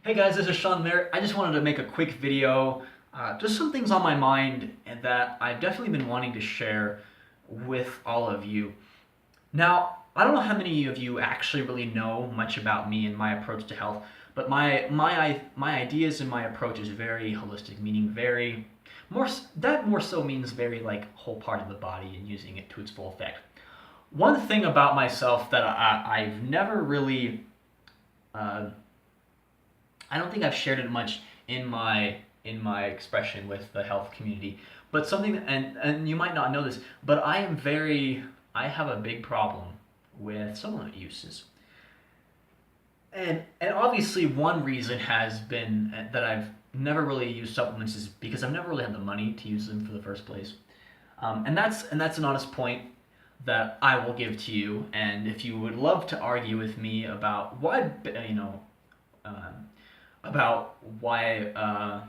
Hey guys, this is Sean Merritt. I just wanted to make a quick video, just some things on my mind and that I've definitely been wanting to share with all of you. Now, I don't know how many of you actually really know much about me and my approach to health, but my ideas and my approach is very holistic, meaning very more so means very like whole part of the body and using it to its full effect. One thing about myself that I've never really uh, I don't think I've shared it much in my expression with the health community. But something and you might not know this, but I have a big problem with supplement uses. And obviously one reason has been that I've never really used supplements is because I've never really had the money to use them for the first place. And that's an honest point that I will give to you. And if you would love to argue with me about why um, why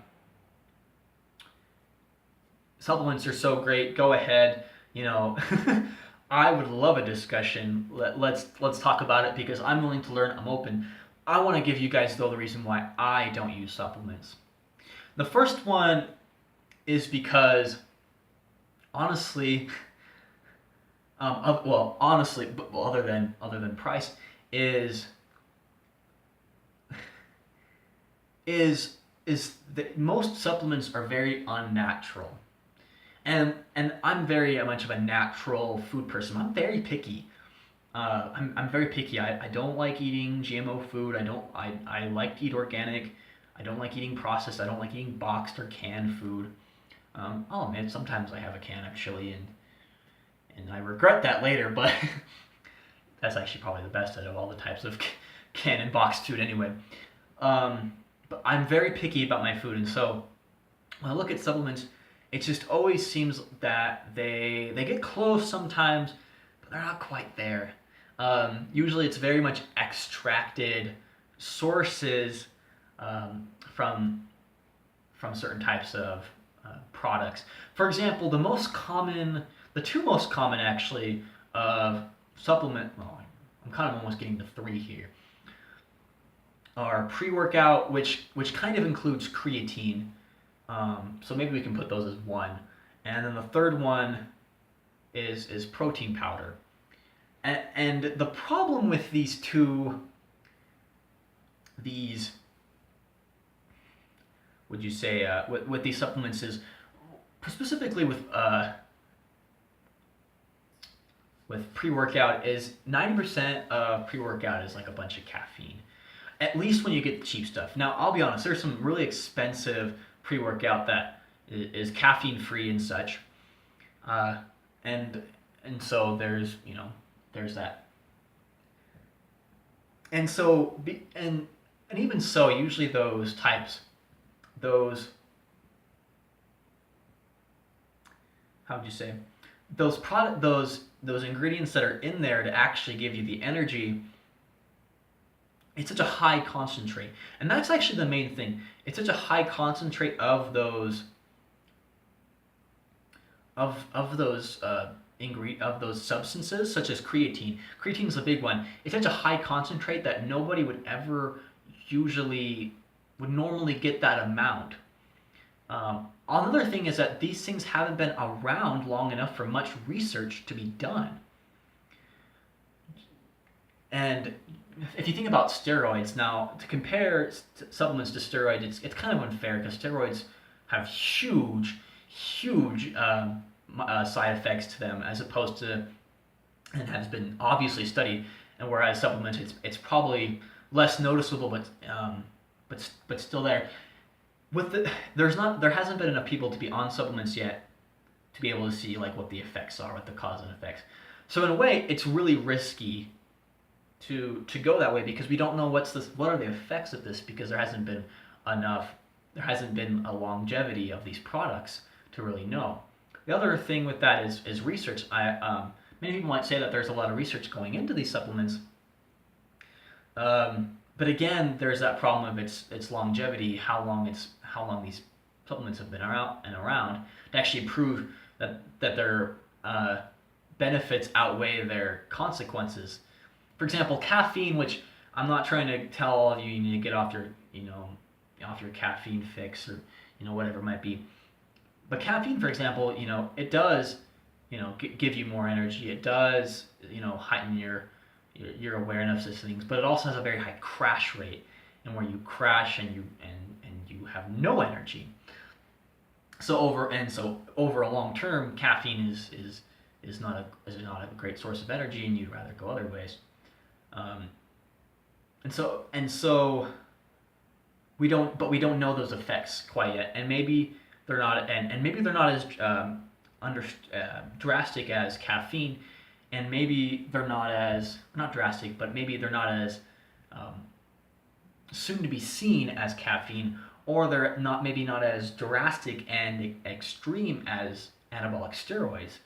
supplements are so great, go ahead. You know, I would love a discussion. Let's talk about it because I'm willing to learn. I'm open. I want to give you guys though the reason why I don't use supplements. The first one is because honestly, honestly, well, other than price, is is is that most supplements are very unnatural. And I'm very much of a natural food person. I'm very picky. I'm very picky. I don't like eating GMO food. I like to eat organic. I don't like eating processed. I don't like eating boxed or canned food. I'll admit sometimes I have a can of chili and I regret that later, but that's actually probably the best out of all the types of can and boxed food anyway. Um, but I'm very picky about my food, and so when I look at supplements, it just always seems that they get close sometimes, but they're not quite there. Usually, it's very much extracted sources from certain types of products. For example, the two most common actually of supplement. Well, I'm kind of almost getting to three here. Are pre-workout, which kind of includes creatine. So maybe we can put those as one. And then the third one is protein powder. And the problem with these, would you say, with these supplements is specifically with pre-workout is 90% of pre-workout is like a bunch of caffeine. At least when you get the cheap stuff. Now, I'll be honest, there's some really expensive pre-workout that is caffeine free and such. Uh, and and so there's that. And so and even so, usually those how would you say those ingredients that are in there to actually give you the energy, it's such a high concentrate, and that's actually the main thing. It's such a high concentrate of those substances, such as creatine. Creatine is a big one. It's such a high concentrate that nobody usually would normally get that amount. Another thing is that these things haven't been around long enough for much research to be done. And if you think about steroids now, to compare supplements to steroids, it's kind of unfair because steroids have huge side effects to them as opposed to, and has been obviously studied, and whereas supplements, it's probably less noticeable, but still there. There hasn't been enough people to be on supplements yet to be able to see like what the effects are, what the cause and effects. So in a way, it's really risky to go that way because we don't know what are the effects of this because enough there hasn't been a longevity of these products to really know. The other thing with that is research. Many people might say that there's a lot of research going into these supplements, but again, there's that problem of its longevity, how long these supplements have been around to actually prove that their benefits outweigh their consequences. For example, caffeine, which I'm not trying to tell all of you you need to get off your, off your caffeine fix, or whatever it might be. But caffeine, for example, it does, give you more energy. It does, heighten your awareness of things. But it also has a very high crash rate, and where you crash and you have no energy. So over a long term, caffeine is not a great source of energy, and you'd rather go other ways. Um, and so we don't know those effects quite yet, and maybe they're not as drastic as caffeine, and maybe they're not drastic, but maybe they're not as um, soon to be seen as caffeine, or they're not maybe not as drastic and extreme as anabolic steroids.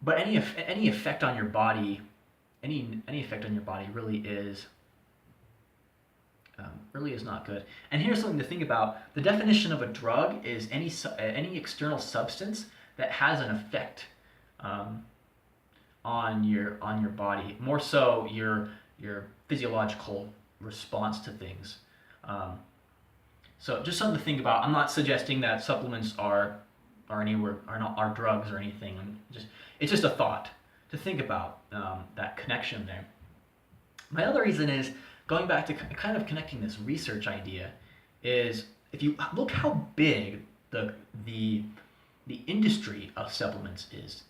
But any effect on your body, any effect on your body really is not good. And here's something to think about: the definition of a drug is any external substance that has an effect um, on your body, more so your physiological response to things. Um, so just something to think about. I'm not suggesting that supplements are drugs or anything. It's just a thought to think about, that connection there. My other reason is going back to kind of connecting this research idea is, if you look how big the the industry of supplements is,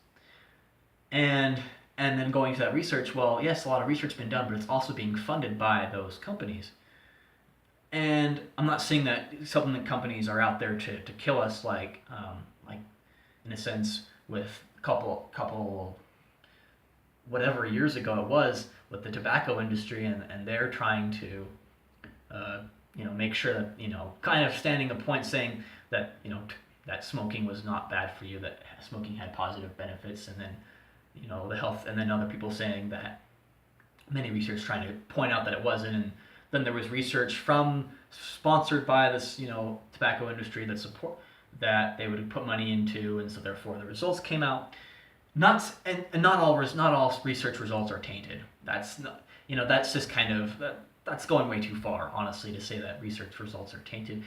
and then going to that research. Well, yes, a lot of research has been done, but it's also being funded by those companies. And I'm not saying that supplement companies are out there to kill us, like in a sense, with couple whatever years ago it was with the tobacco industry, and they're trying to make sure that, kind of standing a point saying that, that smoking was not bad for you, that smoking had positive benefits, and then the health, and then other people saying that, many research trying to point out that it wasn't. And then there was research sponsored by this, tobacco industry that they would put money into, and so therefore the results came out. Not all research results are tainted. That's not, that's just kind of that's going way too far, honestly, to say that research results are tainted.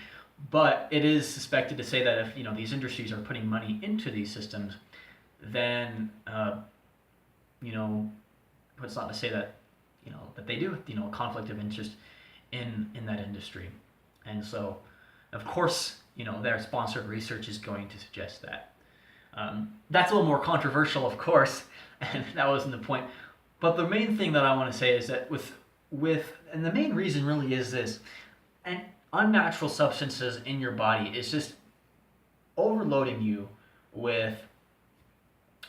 But it is suspected to say that if these industries are putting money into these systems, then you know, it's not to say that that they do, a conflict of interest in that industry. And so, of course, their sponsored research is going to suggest that. That's a little more controversial, of course, and that wasn't the point. But the main thing that I want to say is that and the main reason really is this: and unnatural substances in your body is just overloading you with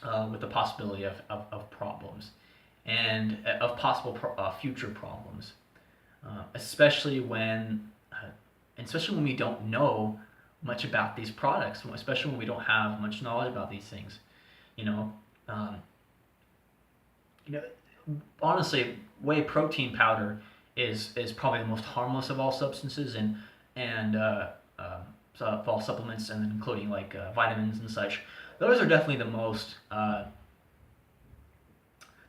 the possibility of problems, and of possible future problems, especially when we don't know much about these products, especially when we don't have much knowledge about these things. You know, um, you know, honestly, whey protein powder is probably the most harmless of all substances, and so of all supplements, and including like vitamins and such. Those are definitely the most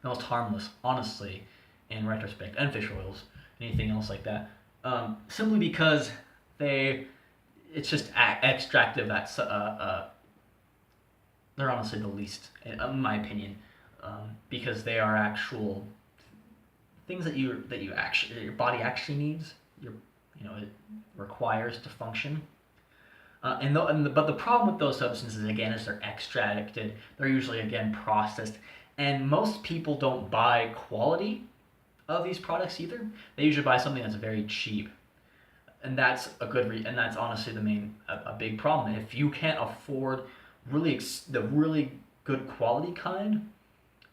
harmless, honestly, in retrospect, and fish oils, anything else like that. Simply because it's just extractive. They're honestly the least, in my opinion, because they are actual things that your body actually needs. It requires to function. But the problem with those substances, again, is they're extracted. They're usually, again, processed, and most people don't buy quality of these products either. They usually buy something that's very cheap, and that's and that's honestly a big problem. If you can't afford the really good quality kind,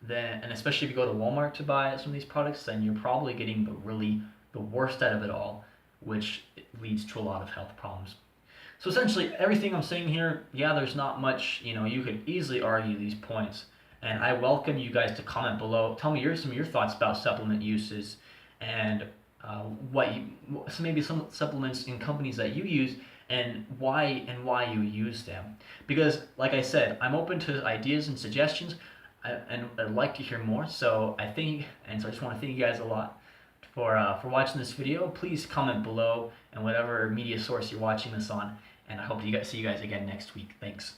then, and especially if you go to Walmart to buy some of these products, then you're probably getting the worst out of it all, which leads to a lot of health problems. So essentially, everything I'm saying here, yeah, there's not much. You could easily argue these points, and I welcome you guys to comment below. Tell me some of your thoughts about supplement uses, and maybe some supplements in companies that you use, and why you use them. Because, like I said, I'm open to ideas and suggestions, and I'd like to hear more. So I just want to thank you guys a lot for watching this video. Please comment below and whatever media source you're watching this on. And I hope to see you guys again next week. Thanks.